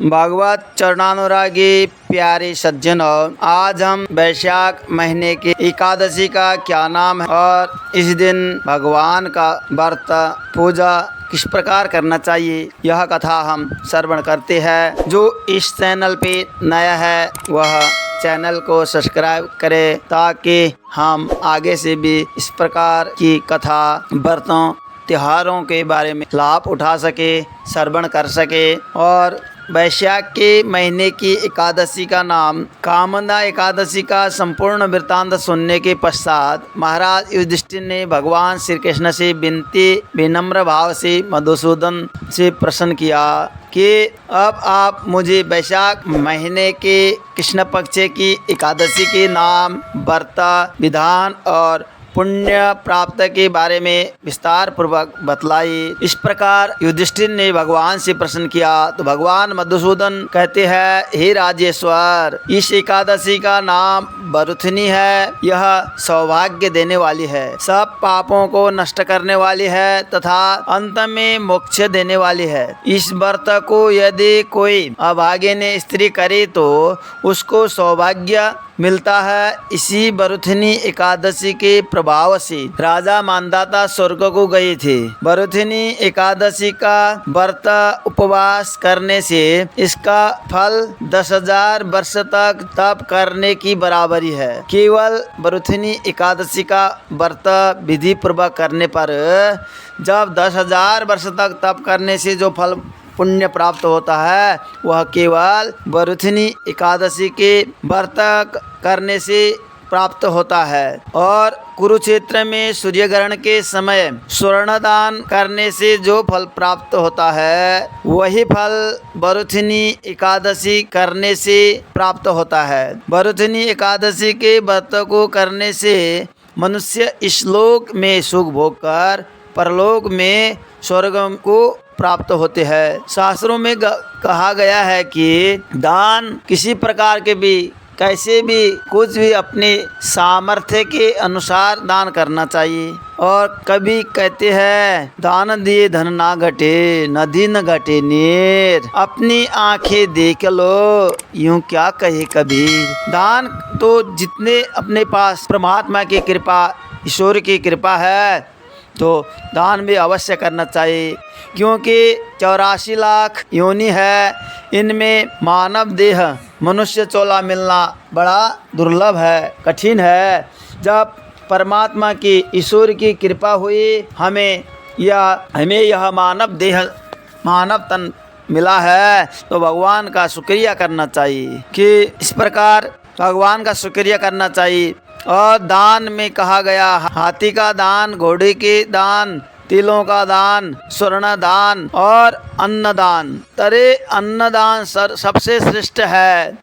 भागवत चरणानुरागी प्यारे सज्जनों, आज हम वैशाख महीने की एकादशी का क्या नाम है और इस दिन भगवान का व्रत पूजा किस प्रकार करना चाहिए, यह कथा हम श्रवण करते हैं। जो इस चैनल पे नया है वह चैनल को सब्सक्राइब करें ताकि हम आगे से भी इस प्रकार की कथा व्रतों त्योहारों के बारे में लाभ उठा सके, श्रवण कर सके। और वैशाख के महीने की एकादशी का नाम कामदा एकादशी का संपूर्ण वृत्तांत सुनने के पश्चात महाराज युधिष्ठिर ने भगवान श्री कृष्ण से विनम्र भाव से मधुसूदन से प्रश्न किया कि अब आप मुझे वैशाख महीने के कृष्ण पक्ष की एकादशी के नाम, व्रत विधान और पुण्य प्राप्त के बारे में विस्तार पूर्वक बतलाई। इस प्रकार युधिष्ठिर ने भगवान से प्रश्न किया तो भगवान मधुसूदन कहते हैं, हे राजेश्वर, इस एकादशी का नाम वरुथिनी है। यह सौभाग्य देने वाली है, सब पापों को नष्ट करने वाली है तथा अंत में मोक्ष देने वाली है। इस व्रत को यदि कोई अभागे ने स्त्री करे तो उसको सौभाग्य मिलता है। इसी वरुथिनी एकादशी के प्रभाव से राजा मानधाता स्वर्ग को गए थे। वरुथिनी एकादशी का व्रत उपवास करने से इसका फल 10,000 वर्ष तक तप करने की बराबरी है। केवल वरुथिनी एकादशी का व्रत विधि पूर्वक करने पर जब 10,000 वर्ष तक तप करने से जो फल पुण्य प्राप्त होता है वह केवल वरुथिनी एकादशी के व्रत करने से प्राप्त होता है। और कुरुक्षेत्र में सूर्यग्रहण के समय स्वर्ण दान करने से जो फल प्राप्त होता है वही फल वरुथिनी एकादशी करने से प्राप्त होता है। वरुथिनी एकादशी के व्रत को करने से मनुष्य इस लोक में सुख भोग कर परलोक में स्वर्ग को प्राप्त होते हैं। शास्त्रों में कहा गया है कि दान किसी प्रकार के भी, कैसे भी, कुछ भी अपने सामर्थ्य के अनुसार दान करना चाहिए। और कभी कहते हैं, दान दिए धन ना घटे, नदी न घटे नीर, अपनी आंखें देख लो, यूं क्या कहे कबीर। दान तो जितने अपने पास परमात्मा की कृपा, ईश्वर की कृपा है तो दान भी अवश्य करना चाहिए, क्योंकि 84 लाख योनि है, इनमें मानव देह मनुष्य चोला मिलना बड़ा दुर्लभ है, कठिन है। जब परमात्मा की, ईश्वर की कृपा हुई, हमें यह मानव देह, मानव तन मिला है तो भगवान का शुक्रिया करना चाहिए कि इस प्रकार भगवान का शुक्रिया करना चाहिए। और दान में कहा गया, हाथी का दान, घोड़े के दान, तिलों का दान, स्वर्ण दान और अन्नदान। तरे अन्नदान सबसे श्रेष्ठ है,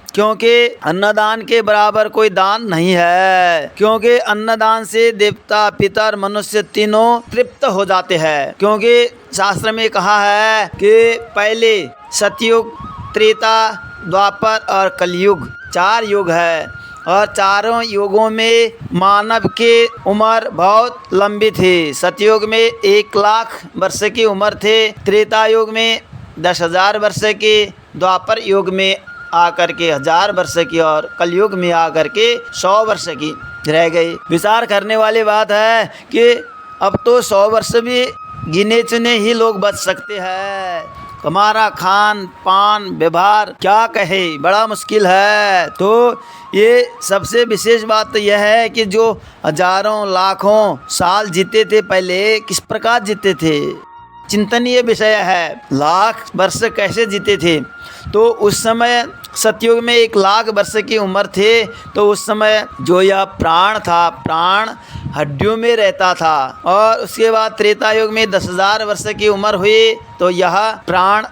क्योंकि अन्नदान के बराबर कोई दान नहीं है। क्योंकि अन्नदान से देवता, पितर, मनुष्य तीनों तृप्त हो जाते हैं। क्योंकि शास्त्र में कहा है कि पहले सतयुग, त्रेता, द्वापर और कलयुग, 4 युग है। और चारों युगों में मानव की उम्र बहुत लंबी थी। सतयुग में 1 लाख वर्ष की उम्र थे, त्रेता युग में 10,000 वर्ष की, द्वापर युग में आकर के 1000 वर्ष की और कलयुग में आकर के 100 वर्ष की रह गई। विचार करने वाली बात है कि अब तो 100 वर्ष भी गिने चुने ही लोग बच सकते हैं। हमारा खान पान व्यवहार क्या कहे, बड़ा मुश्किल है। तो ये सबसे विशेष बात तो यह है कि जो हजारों लाखों साल जीते थे पहले, किस प्रकार जीते थे, चिंतनीय विषय है। लाख वर्ष कैसे जीते थे? तो उस समय सतयुग में 1 लाख वर्ष की उम्र थे, तो उस समय जो यह प्राण था, प्राण हड्डियों में रहता था। और उसके बाद त्रेता युग में 10,000 वर्ष की उम्र हुई तो यह प्राण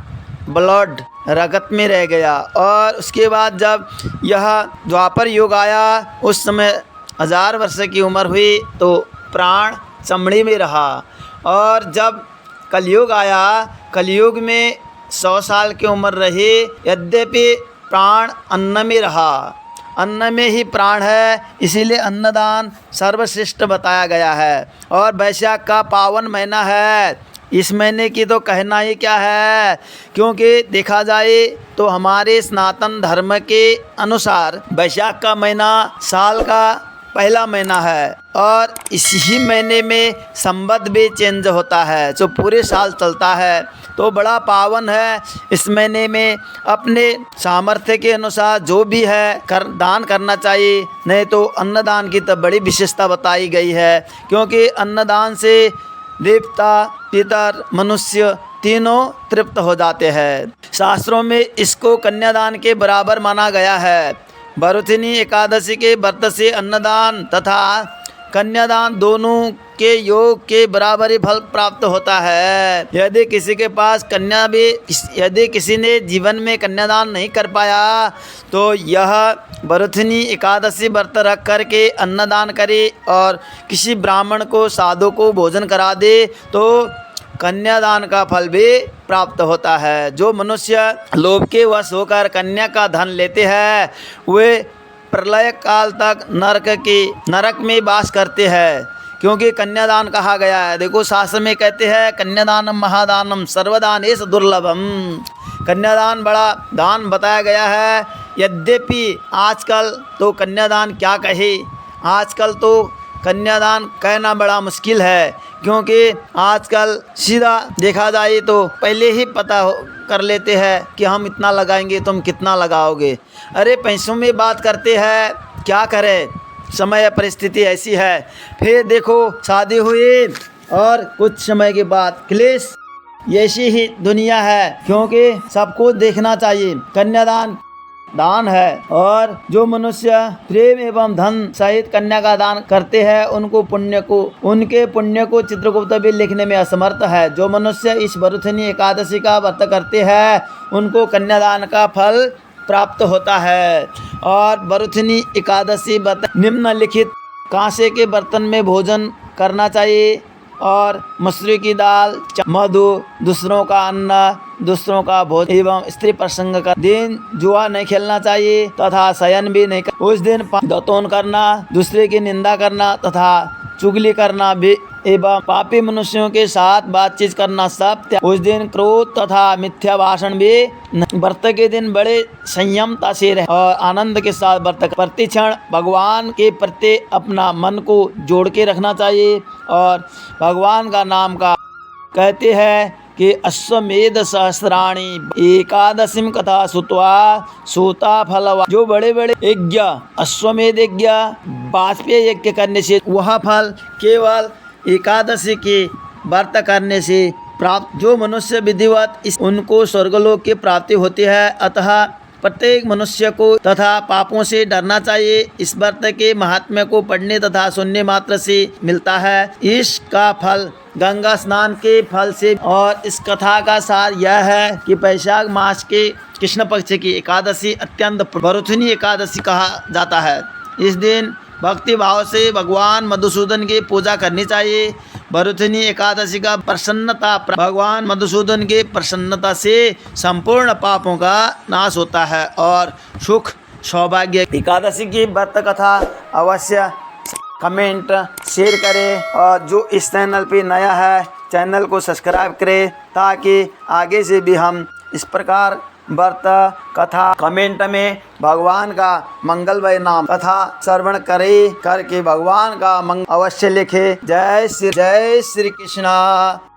ब्लड रगत में रह गया। और उसके बाद जब यह द्वापर युग आया, उस समय 1000 वर्ष की उम्र हुई तो प्राण चमड़ी में रहा। और जब कलयुग आया, कलयुग में 100 साल की उम्र रही, यद्यपि प्राण अन्न में रहा। अन्न में ही प्राण है, इसीलिए अन्नदान सर्वश्रेष्ठ बताया गया है। और वैशाख का पावन महीना है, इस महीने की तो कहना ही क्या है, क्योंकि देखा जाए तो हमारे सनातन धर्म के अनुसार वैशाख का महीना साल का पहला महीना है और इसी महीने में संवत भी चेंज होता है जो पूरे साल चलता है। तो बड़ा पावन है। इस महीने में अपने सामर्थ्य के अनुसार जो भी है दान करना चाहिए। नहीं तो अन्नदान की तो बड़ी विशेषता बताई गई है, क्योंकि अन्नदान से देवता पितर मनुष्य तीनों तृप्त हो जाते हैं। शास्त्रों में इसको कन्यादान के बराबर माना गया है। भरथनी एकादशी के व्रत से अन्नदान तथा कन्यादान दोनों के योग के बराबर ही फल प्राप्त होता है। यदि किसी के पास यदि किसी ने जीवन में कन्यादान नहीं कर पाया तो यह भरथनी एकादशी व्रत रख करके अन्नदान करे और किसी ब्राह्मण को साधु को भोजन करा दे तो कन्यादान का फल भी प्राप्त होता है। जो मनुष्य लोभ के वश होकर कन्या का धन लेते हैं वे प्रलय काल तक नरक में वास करते हैं, क्योंकि कन्यादान कहा गया है। देखो शास्त्र में कहते हैं कन्यादानम महादानम सर्वदानेश दुर्लभम। कन्यादान बड़ा दान बताया गया है। यद्यपि आजकल तो कन्यादान क्या कहे, आजकल तो कन्यादान कहना बड़ा मुश्किल है, क्योंकि आजकल सीधा देखा जाए तो पहले ही पता कर लेते हैं कि हम इतना लगाएंगे तुम कितना लगाओगे। अरे पैसों में बात करते हैं, क्या करें, समय परिस्थिति ऐसी है। फिर देखो शादी हुई और कुछ समय के बाद क्लेश, ऐसी ही दुनिया है, क्योंकि सबको देखना चाहिए। कन्यादान दान है और जो मनुष्य प्रेम एवं धन सहित कन्या का दान करते हैं उनके पुण्य को चित्रगुप्त भी लिखने में असमर्थ है। जो मनुष्य इस भरथनी एकादशी का व्रत करते हैं उनको कन्यादान का फल प्राप्त होता है। और भरथनी एकादशी व्रत निम्नलिखित कांसे के बर्तन में भोजन करना चाहिए और मसूर की दाल, मधु, दूसरों का अन्न, दूसरों का भोजन एवं स्त्री प्रसंग का दिन जुआ नहीं खेलना चाहिए तथा शयन भी नहीं उस दिन दतौन करना, दूसरे की निंदा करना तथा चुगली करना भी एवं पापी मनुष्यों के साथ बातचीत करना सब त्याग। उस दिन क्रोध तथा मिथ्या भाषण भी। व्रत के दिन बड़े संयमता से रहे और आनंद के साथ व्रत प्रतिक्षण भगवान के प्रति अपना मन को जोड़ के रखना चाहिए और भगवान का नाम का कहते हैं कि अश्वमेध सहस्राणी एकादशीम कथा सुत्वा सूता फलवा। जो बड़े बड़े यज्ञ अश्वमेध यज्ञ वाजपेयी यज्ञ करने से वह फल केवल एकादशी के व्रत करने से प्राप्त। जो मनुष्य विधिवत उनको स्वर्गलोक की प्राप्ति होती है। अतः प्रत्येक मनुष्य को तथा पापों से डरना चाहिए। इस व्रत के महात्म्य को पढ़ने तथा सुनने मात्र से मिलता है। इसका फल गंगा स्नान के फल से। और इस कथा का सार यह है कि वैशाख मास के कृष्ण पक्ष की एकादशी अत्यंत भरथनी एकादशी कहा जाता है। इस दिन भक्ति भाव से भगवान मधुसूदन की पूजा करनी चाहिए। भरथनी एकादशी का प्रसन्नता भगवान मधुसूदन के प्रसन्नता से संपूर्ण पापों का नाश होता है और सुख सौभाग्य। एकादशी की व्रत कथा अवश्य कमेंट शेयर करें और जो इस चैनल पे नया है चैनल को सब्सक्राइब करें ताकि आगे से भी हम इस प्रकार व्रत कथा कमेंट में भगवान का मंगलमय नाम कथा श्रवण करके भगवान का मंगल अवश्य लिखे। जय श्री कृष्ण।